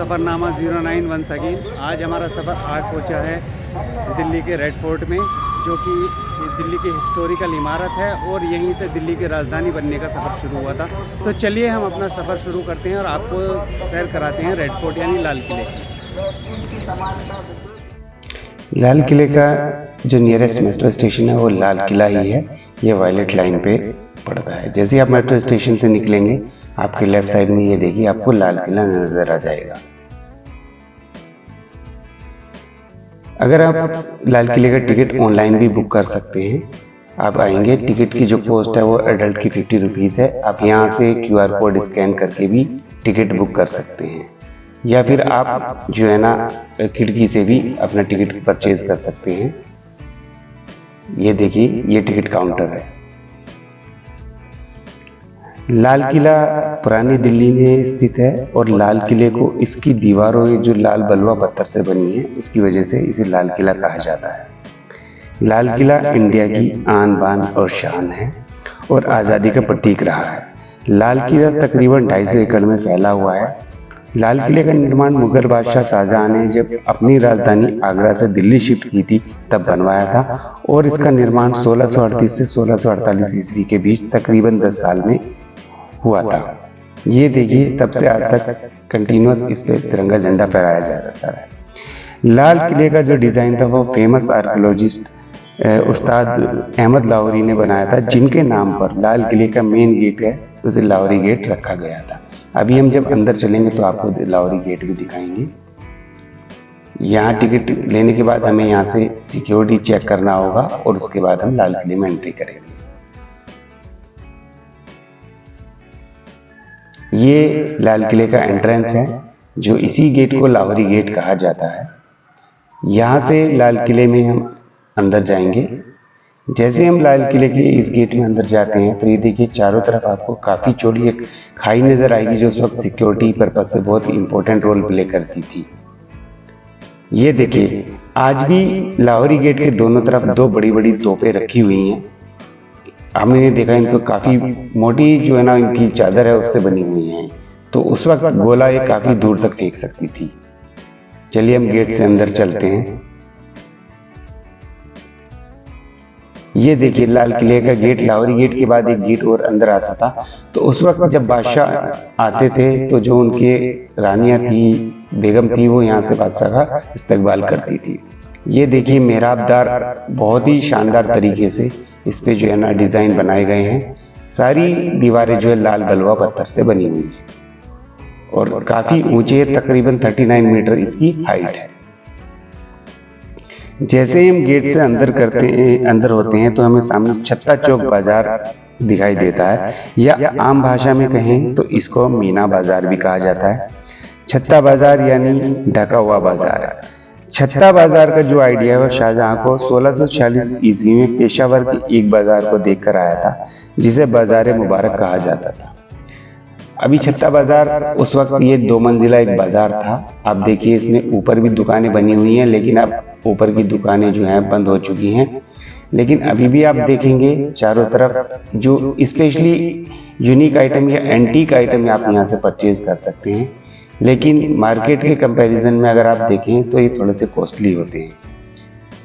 सफ़रनामा 09 once again. आज हमारा सफ़र आज पहुंचा है दिल्ली के रेड फोर्ट में, जो कि दिल्ली की हिस्टोरिकल इमारत है और यहीं से दिल्ली की राजधानी बनने का सफ़र शुरू हुआ था। तो चलिए हम अपना सफ़र शुरू करते हैं और आपको सैर कराते हैं रेड फोर्ट यानी लाल किले की। लाल किले का जो नियरेस्ट मेट्रो स्टेशन है वो लाल किला ही है। ये वायलेट लाइन पे पड़ता है। जैसे ही आप मेट्रो स्टेशन से निकलेंगे आपके लेफ्ट साइड में ये देखिए आपको लाल किला नजर आ जाएगा। अगर आप लाल किले का टिकट ऑनलाइन भी बुक कर सकते हैं। आप आएंगे, टिकट की जो कॉस्ट है वो एडल्ट की 50 रुपीज़ है। आप यहाँ से QR कोड स्कैन करके भी टिकट बुक कर सकते हैं, या फिर आप जो है ना खिड़की से भी अपना टिकट परचेज कर सकते हैं। ये देखिए ये टिकट काउंटर है। लाल किला पुरानी दिल्ली में स्थित है और लाल किले को इसकी दीवारों जो लाल बलुआ पत्थर से बनी है उसकी वजह से इसे लाल किला कहा जाता है। लाल किला इंडिया की आन बान और शान है और आज़ादी का प्रतीक रहा है। लाल किला तकरीबन 250 एकड़ में फैला हुआ है। लाल किले का निर्माण मुगल बादशाह शाहजहां ने जब अपनी राजधानी आगरा से दिल्ली शिफ्ट की थी तब बनवाया था और इसका निर्माण 1638 से 1648 ईस्वी के बीच तकरीबन 10 साल में हुआ था। ये देखिए तब से आज तक कंटिन्यूअस इस पे तिरंगा झंडा फहराया जा रहा है। लाल किले का जो डिज़ाइन था वो फेमस आर्कियोलॉजिस्ट उस्ताद अहमद लाहौरी ने बनाया था, जिनके नाम पर लाल किले का मेन गेट है उसे लाहौरी गेट रखा गया था। अभी हम जब अंदर चलेंगे तो आपको लाहौरी गेट भी दिखाएंगे। यहाँ टिकट लेने के बाद हमें यहाँ से सिक्योरिटी चेक करना होगा और उसके बाद हम लाल किले में एंट्री करेंगे। ये लाल किले का एंट्रेंस है, जो इसी गेट को लाहौरी गेट कहा जाता है। यहाँ से लाल किले में हम अंदर जाएंगे। जैसे हम लाल किले के इस गेट में अंदर जाते हैं तो ये देखिए चारों तरफ आपको काफ़ी चौड़ी एक खाई नज़र आएगी, जो उस वक्त सिक्योरिटी पर्पज से बहुत इंपॉर्टेंट रोल प्ले करती थी। ये देखिए आज भी लाहौरी गेट के दोनों तरफ दो बड़ी बड़ी तोपें रखी हुई हैं। हमने देखा इनको काफ़ी मोटी जो है ना इनकी चादर है उससे बनी हुई है, तो उस वक्त गोला ये काफ़ी दूर तक फेंक सकती थी। चलिए हम गेट से अंदर चलते हैं। ये देखिए लाल किले का गेट, लाहौरी गेट के बाद एक गेट और अंदर आता था। तो उस वक्त जब बादशाह आते थे तो जो उनके रानियां थी, बेगम थी, वो यहाँ से बादशाह का इस्तकबाल करती थी। ये देखिए मेहराबदार बहुत ही शानदार तरीके से इस पे जो है ना डिज़ाइन बनाए गए हैं। सारी दीवारें जो है लाल बलुआ पत्थर से बनी हुई हैं और काफ़ी ऊंचे, तकरीबन 39 मीटर इसकी हाइट है। जैसे ही हम गेट से अंदर होते हैं तो हमें सामने छत्ता चौक बाजार दिखाई देता है, या आम भाषा में कहें तो इसको मीना बाजार भी कहा जाता है। छत्ता बाजार यानी ढका हुआ बाजार है। छत्ता बाजार का जो आइडिया है वो शाहजहां को 1646 ईस्वी में पेशावर के एक बाजार को देखकर आया था, जिसे बाजार मुबारक कहा जाता था। अभी छत्ता बाजार उस वक्त ये 2 मंजिला एक बाजार था। आप देखिए इसमें ऊपर भी दुकानें बनी हुई हैं, लेकिन अब ऊपर की दुकानें जो हैं बंद हो चुकी हैं। लेकिन अभी भी आप देखेंगे चारों तरफ जो स्पेशली यूनिक आइटम या एंटीक आइटम आप यहाँ से परचेज कर सकते हैं, लेकिन मार्केट के कंपैरिजन में अगर आप देखें तो ये थोड़े से कॉस्टली होते हैं।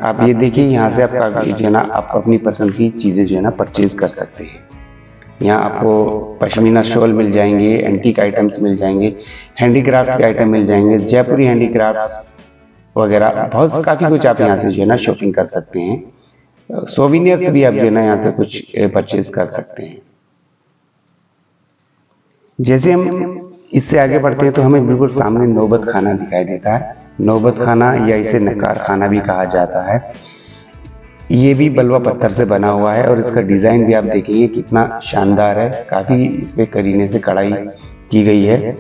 आप ये देखिए यहाँ से आपका जो है ना आप अपनी पसंद की चीज़ें जो है ना परचेज कर सकते हैं। यहाँ आपको पश्मीना शॉल मिल जाएंगे, एंटीक आइटम्स मिल जाएंगे, हैंडीक्राफ्ट के आइटम मिल जाएंगे, जयपुरी हैंडीक्राफ्ट्स वगैरह बहुत काफ़ी कुछ आप यहाँ से जो है ना शॉपिंग कर सकते हैं। सोविनियर्स भी आप जो है ना यहाँ से कुछ परचेज कर सकते हैं। जैसे हम इससे आगे बढ़ते हैं तो हमें बिल्कुल सामने नौबत खाना दिखाई देता है। नौबत खाना या इसे नकार खाना भी कहा जाता है। ये भी बलुआ पत्थर से बना हुआ है और इसका डिज़ाइन भी आप देखेंगे कितना शानदार है। काफ़ी इस पे करीने से कढ़ाई की गई है।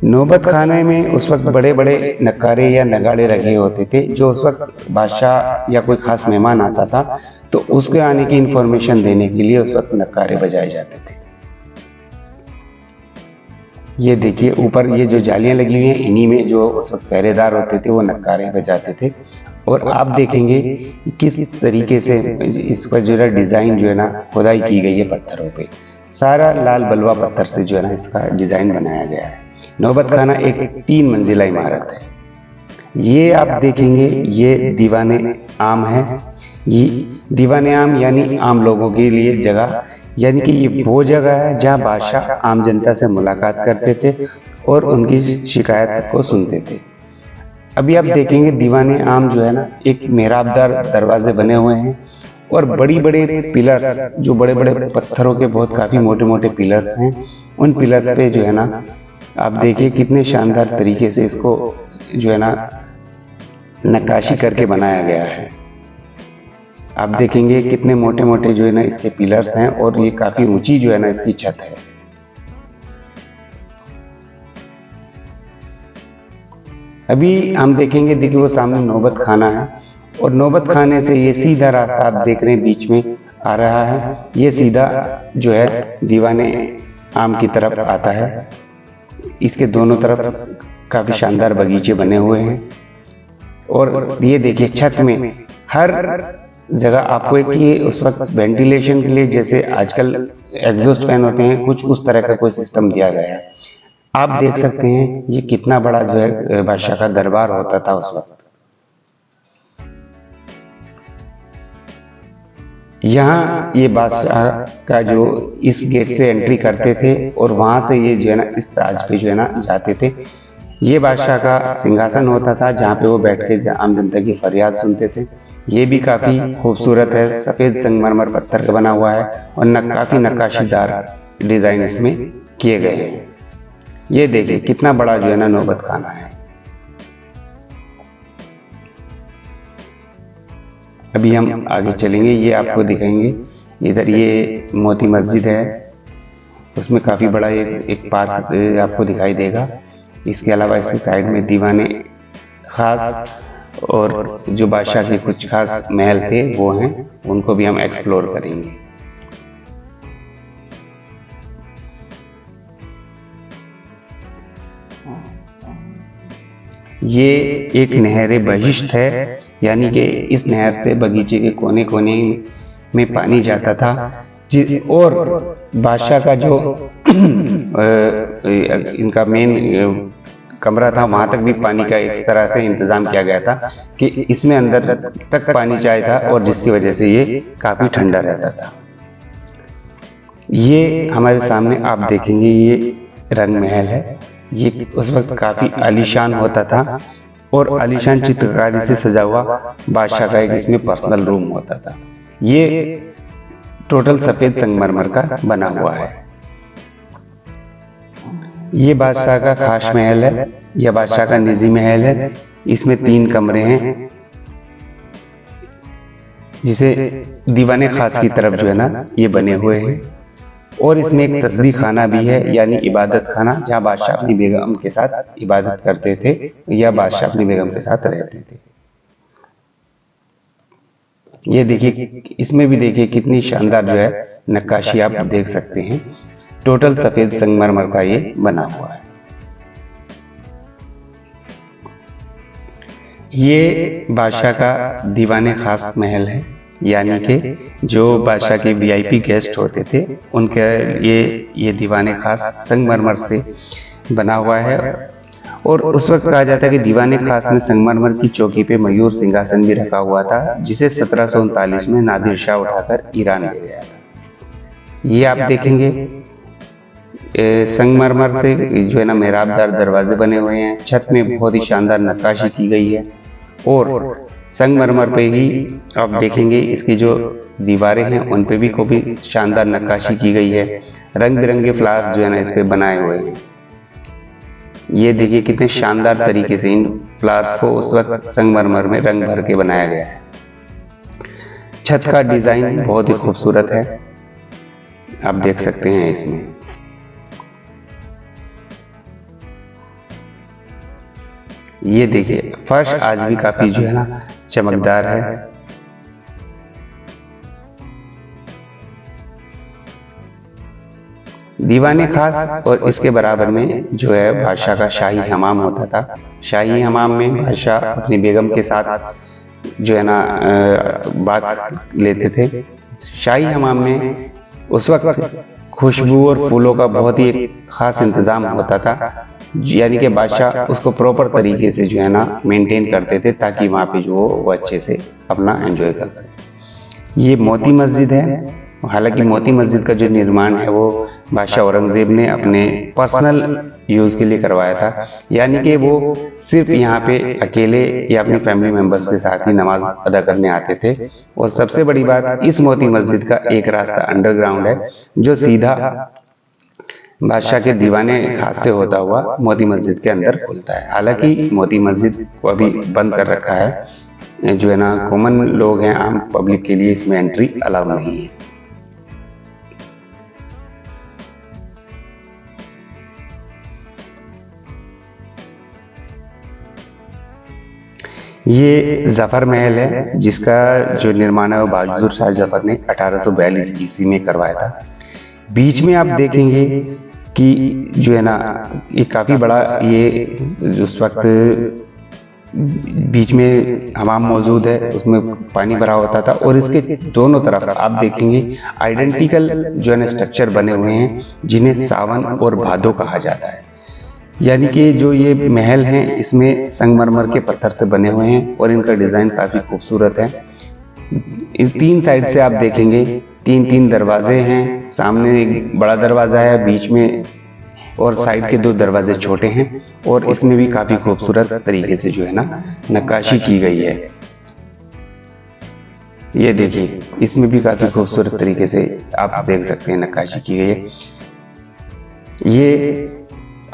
नौबत खाने में उस वक्त बड़े बड़े नक्कारे या नगाड़े रखे होते थे, जो उस वक्त बादशाह या कोई ख़ास मेहमान आता था तो उसके आने की इन्फॉर्मेशन देने के लिए उस वक्त नक्कारे बजाए जाते थे। ये देखिए ऊपर ये जो जालियां लगी हुई हैं, इन्हीं में जो उस वक्त पहरेदार होते थे वो नक्कारे बजाते थे। और आप देखेंगे किस तरीके से इस पर जो है डिज़ाइन जो है ना खुदाई की गई है पत्थरों पे। सारा लाल बलुआ पत्थर से जो है ना इसका डिज़ाइन बनाया गया है। नौबत खाना एक 3 मंजिला इमारत है। ये आप देखेंगे ये दीवाने आम है। ये दीवाने आम यानी आम लोगों के लिए जगह, यानी कि ये वो जगह है जहाँ बादशाह आम जनता से मुलाकात करते थे और उनकी शिकायत को सुनते थे। अभी आप देखेंगे दीवाने आम जो है ना, एक मेहराबदार दरवाजे बने हुए हैं और बड़ी बड़े पिलर, जो बड़े बड़े पत्थरों के बहुत काफ़ी मोटे मोटे पिलर्स हैं, उन पिलर्स पे जो है ना आप देखिए कितने शानदार तरीके से इसको जो है ना नक्काशी करके बनाया गया है। आप देखेंगे कितने मोटे मोटे जो है ना इसके पिलर्स हैं और ये काफ़ी ऊंची जो है ना इसकी छत है। अभी हम देखेंगे, देखिए वो सामने नौबत खाना है और नौबत खाने से ये सीधा रास्ता आप देख रहे हैं बीच में आ रहा है, ये सीधा जो है दीवाने आम की तरफ आता है। इसके दोनों तरफ काफ़ी शानदार बगीचे बने हुए हैं और ये देखिए छत में हर जगह आपको एक ये उस वक्त वेंटिलेशन के लिए जैसे आजकल एग्जॉस्ट फैन होते हैं, कुछ उस तरह का कोई सिस्टम दिया गया है। आप देख सकते हैं ये कितना बड़ा जो है बादशाह का दरबार होता था उस वक्त। यहाँ ये बादशाह का जो इस गेट से एंट्री करते थे और वहां से ये जो है ना इस ताज पे जो है ना जाते थे। ये बादशाह का सिंहासन होता था जहाँ पे वो बैठ के आम जनता की फरियाद सुनते थे। ये भी काफी खूबसूरत है, सफेद संगमरमर पत्थर का बना हुआ है और काफी नक्काशीदार डिजाइन इसमें किए गए हैं। ये देखिए कितना बड़ा जो है ना नौबत खाना है। अभी हम आगे चलेंगे, ये आपको दिखाएंगे। इधर ये मोती मस्जिद है, उसमें काफी बड़ा एक पार्क आपको दिखाई देगा। इसके अलावा इसके साइड में दीवाने खास और जो बादशाह के कुछ खास महल थे वो हैं, उनको भी हम एक्सप्लोर करेंगे। ये एक नहर बहिश्त है, यानी कि इस नहर से बगीचे के कोने कोने में पानी जाता था और बादशाह का जो इनका मेन कमरा था वहां तक भी पानी का इस तरह से इंतजाम किया गया था कि इसमें अंदर तक पानी चाहिए था और जिसकी वजह से ये काफी ठंडा रहता था। ये हमारे सामने आप देखेंगे ये रंग महल है। ये उस वक्त काफी आलीशान होता था और आलीशान चित्रकारी से सजा हुआ बादशाह का एक इसमें पर्सनल रूम होता था। ये टोटल सफेद संगमरमर का बना हुआ है। ये बादशाह का खास महल है या बादशाह का निजी महल है। इसमें 3 कमरे हैं जिसे दीवाने खास की तरफ जो है ना ये बने हुए हैं और इसमें एक तस्बीह खाना भी है, यानी इबादत खाना, जहाँ बादशाह अपनी बेगम के साथ इबादत करते थे या बादशाह अपनी बेगम के साथ रहते थे। ये देखिए, इसमें भी देखिए कितनी शानदार जो है नक्काशी आप देख सकते हैं। टोटल सफेद संगमरमर का ये बना हुआ है। ये बादशाह का दीवाने खास महल है, यानी कि जो बादशाह के वीआईपी गेस्ट होते थे उनके ये दीवाने खास संगमरमर से बना हुआ है। और उस वक्त कहा जाता है कि दीवाने खास में संगमरमर की चौकी पे मयूर सिंहासन भी रखा हुआ था, जिसे 1739 में नादिर शाह उठाकर ईरान ले गया था। ये आप देखेंगे संगमरमर से जो है ना मेहराबदार दरवाजे बने हुए हैं, छत में बहुत ही शानदार नक्काशी की गई है और संगमरमर पे ही आप देखेंगे इसकी जो दीवारें हैं उन पे भी काफी शानदार नक्काशी की गई है। रंग बिरंगे फ्लावर्स जो है ना इस पे बनाए हुए हैं। ये देखिए कितने शानदार तरीके से इन फ्लावर्स को उस वक्त संगमरमर में रंग भर के बनाया गया है। छत का डिजाइन बहुत ही खूबसूरत है, आप देख सकते हैं इसमें। ये देखिए फर्श आज भी काफी जो है ना चमकदार है। दीवाने खास और इसके बराबर में जो है बादशाह का शाही हमाम होता था। शाही हमाम में बादशाह अपनी बेगम के साथ जो है ना बात लेते थे। शाही हमाम में उस वक्त खुशबू और फूलों का बहुत ही खास इंतजाम होता था, यानी कि बादशाह उसको प्रॉपर तरीके से जो है ना मेंटेन करते थे, ताकि वहाँ पे जो वो अच्छे से अपना एंजॉय कर सके। ये मोती मस्जिद है। हालांकि मोती मस्जिद का जो निर्माण है वो बादशाह औरंगजेब ने अपने पर्सनल यूज़ के लिए करवाया था, यानी कि वो सिर्फ यहाँ पे अकेले या अपनी फैमिली मेंबर्स के साथ ही नमाज अदा करने आते थे। और सबसे बड़ी बात, इस मोती मस्जिद का एक रास्ता अंडरग्राउंड है जो सीधा बादशाह के दीवाने खास से होता हुआ मोती मस्जिद के अंदर खुलता है। हालांकि मोती मस्जिद को अभी बंद कर रखा है, जो है ना कॉमन लोग हैं, आम पब्लिक के लिए इसमें एंट्री अलाउ नहीं है। ये जफर महल है, जिसका जो निर्माण है वो बहादुर शाह जफर ने 1842 ईस्वी में करवाया था। बीच में आप देखेंगे कि जो है ना ये काफ़ी बड़ा, ये उस वक्त बीच में हमाम मौजूद है, उसमें पानी भरा होता था। और इसके दोनों तरफ आप देखेंगे आइडेंटिकल जो है ना स्ट्रक्चर बने हुए हैं, जिन्हें सावन और भादो कहा जाता है। यानी कि जो ये महल हैं इसमें संगमरमर के पत्थर से बने हुए हैं और इनका डिज़ाइन काफ़ी खूबसूरत है। इन तीन साइड से आप देखेंगे तीन दरवाजे हैं। सामने एक बड़ा दरवाज़ा है, बीच में और साइड के 2 दरवाजे छोटे हैं। और इसमें भी काफ़ी खूबसूरत तरीके से जो है ना नक्काशी की गई है। ये देखिए, इसमें भी काफ़ी खूबसूरत तरीके से आप देख सकते हैं नक्काशी की गई है। ये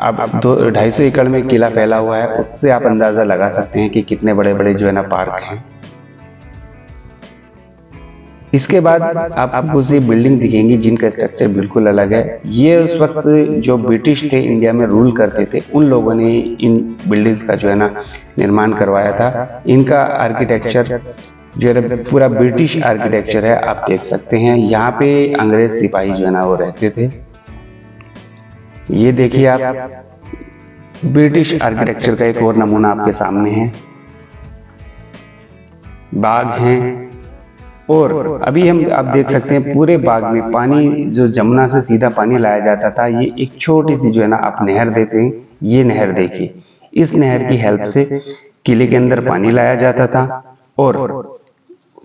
अब 250 एकड़ में किला फैला हुआ है, उससे आप अंदाज़ा लगा सकते हैं कि कितने बड़े बड़े जो है ना पार्क हैं। इसके बाद आपको ये बिल्डिंग दिखेंगी जिनका स्ट्रक्चर बिल्कुल अलग है। ये उस वक्त जो ब्रिटिश थे, इंडिया में रूल करते थे, उन लोगों ने इन बिल्डिंग्स का जो है ना निर्माण करवाया था। इनका आर्किटेक्चर जो है पूरा ब्रिटिश आर्किटेक्चर है, आप देख सकते हैं। यहाँ पे अंग्रेज सिपाही जो है ना वो रहते थे। ये देखिए आप, ब्रिटिश आर्किटेक्चर का एक और नमूना आपके सामने है। बाग हैं और अभी आप देख सकते हैं पूरे बाग में पानी, जो जमुना से सीधा पानी लाया जाता था, ये एक छोटी सी जो है ना आप नहर देखें, ये नहर देखिए, इस नहर की हेल्प से किले के अंदर पानी लाया जाता था और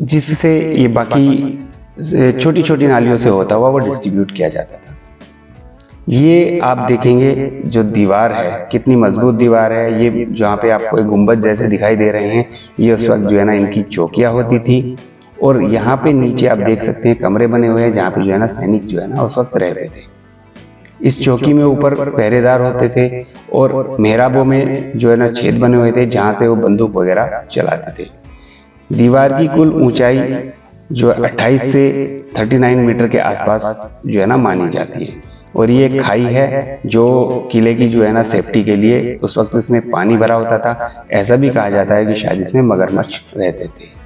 जिससे ये बाकी छोटी छोटी नालियों से होता हुआ वो डिस्ट्रीब्यूट किया जाता था। ये आप देखेंगे जो दीवार है, कितनी मजबूत दीवार है। ये जहाँ पे आपको एक गुंबद जैसे दिखाई दे रहे हैं, ये उस वक्त जो है ना इनकी चौकियाँ होती थी। और यहाँ पे नीचे आप देख सकते हैं कमरे बने हुए हैं, जहाँ पे जो है ना सैनिक जो है ना उस वक्त रहते थे। इस चौकी में ऊपर पहरेदार होते थे और मेहराबों में जो है ना छेद बने हुए थे, जहाँ से वो बंदूक वगैरह चलाते थे। दीवार की कुल ऊंचाई जो 28 से 39 मीटर के आसपास जो है ना मानी जाती है। और ये एक खाई है जो किले की जो है ना सेफ्टी के लिए, उस वक्त इसमें पानी भरा होता था। ऐसा भी कहा जाता है कि शायद इसमें मगरमच्छ रहते थे।